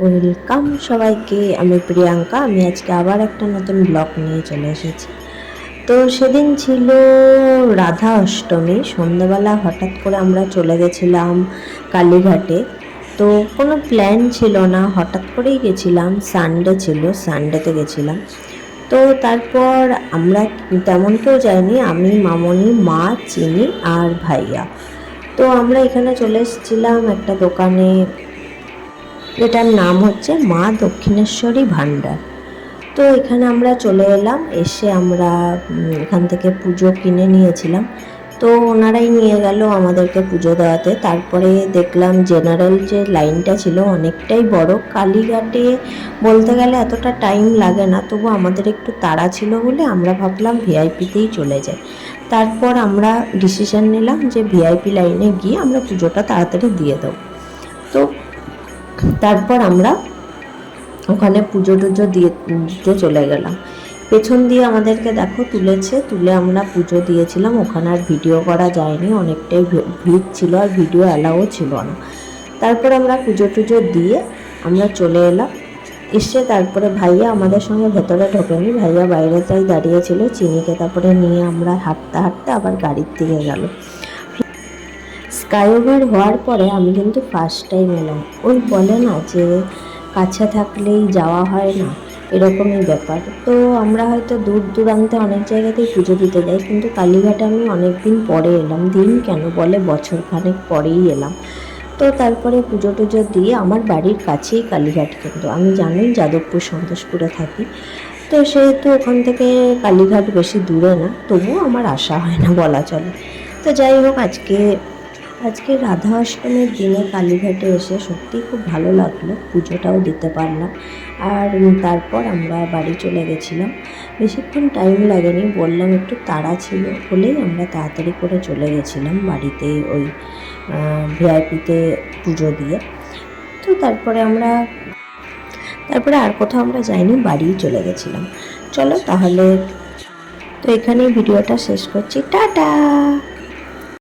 Welcome সবাইকে। আমি প্রিয়াঙ্কা। আমি আজকে আবার একটা নতুন ব্লগ নিয়ে চলে এসেছি। তো সেদিন ছিল রাধা অষ্টমী। সন্ধ্যাবেলা হঠাৎ করে আমরা চলে গেছিলাম কালীঘাটে। তো কোনো প্ল্যান ছিল না, হঠাৎ করেই গেছিলাম। সানডে ছিল, সানডেতে গেছিলাম। তো তারপর আমরা তেমন কেউ যাইনি, আমি, মামনি, মা, চিনি আর ভাইয়া। তো আমরা এখানে চলে এসেছিলাম একটা দোকানে, এটার নাম হচ্ছে মা দক্ষিণেশ্বরী ভাণ্ডার। তো এখানে আমরা চলে এলাম, এসে আমরা এখান থেকে পুজো কিনে নিয়েছিলাম। তো ওনারাই নিয়ে গেল আমাদেরকে পুজো দেওয়াতে। তারপরে দেখলাম জেনারেল যে লাইনটা ছিল অনেকটাই বড়। কালীঘাটে বলতে গেলে এতটা টাইম লাগে না, তবু আমাদের একটু তাড়া ছিল বলে আমরা ভাবলাম ভিআইপিতেই চলে যাই। তারপর আমরা ডিসিশন নিলাম যে ভিআইপি লাইনে গিয়ে আমরা পুজোটা তাড়াতাড়ি দিয়ে দেবো। তো তারপর আমরা ওখানে পুজো টুজো দিতে চলে গেলাম। পেছন দিয়ে আমাদেরকে দেখো তুলেছে, তুলে আমরা পুজো দিয়েছিলাম। ওখানে আর ভিডিও করা যায়নি, অনেকটাই ভিড় ছিল আর ভিডিও অ্যালাউও ছিল না। তারপর আমরা পুজো টুজো দিয়ে আমরা চলে এলাম। এসে তারপরে ভাইয়া আমাদের সঙ্গে ভেতরে ঢোকেনি, ভাইয়া বাইরেটাই দাঁড়িয়েছিল। চিনিকে তারপরে নিয়ে আমরা হাঁটতে হাঁটতে আবার গাড়ির দিকে গেল। স্কাইওভার হওয়ার পরে আমি কিন্তু ফার্স্ট টাইম এলাম। ওই বলে না যে কাছে থাকলেই যাওয়া হয় না, এরকমই ব্যাপার। তো আমরা হয়তো দূর দূরান্তে অনেক জায়গাতেই পুজো দিতে যাই, কিন্তু কালীঘাটে আমি অনেক দিন পরে এলাম। দিন কেন বলে, বছর খানেক পরেই এলাম। তো তারপরে পুজো টুজো দিয়ে, আমার বাড়ির কাছেই কালীঘাট, কিন্তু আমি জানি যাদবপুর সন্তোষপুরে থাকি। তো সেহেতু ওখান থেকে কালীঘাট বেশি দূরে না, তবুও আমার আসা হয় না বলা চলে। তো যাই হোক, আজকে রাধা অষ্টমীর দিনে কালীঘাটে এসে সত্যিই খুব ভালো লাগলো, পুজোটাও দিতে পারলাম। আর তারপর আমরা বাড়ি চলে গেছিলাম। বেশিক্ষণ টাইম লাগেনি, বললাম একটু তাড়া ছিল বলেই আমরা তাড়াতাড়ি করে চলে গেছিলাম বাড়িতে, ওই ভিআইপিতে পুজো দিয়ে। তো তারপরে আর কোথাও আমরা যাইনি, বাড়িই চলে গেছিলাম। চলো তাহলে, তো এখানেই ভিডিওটা শেষ করছি। টাটা।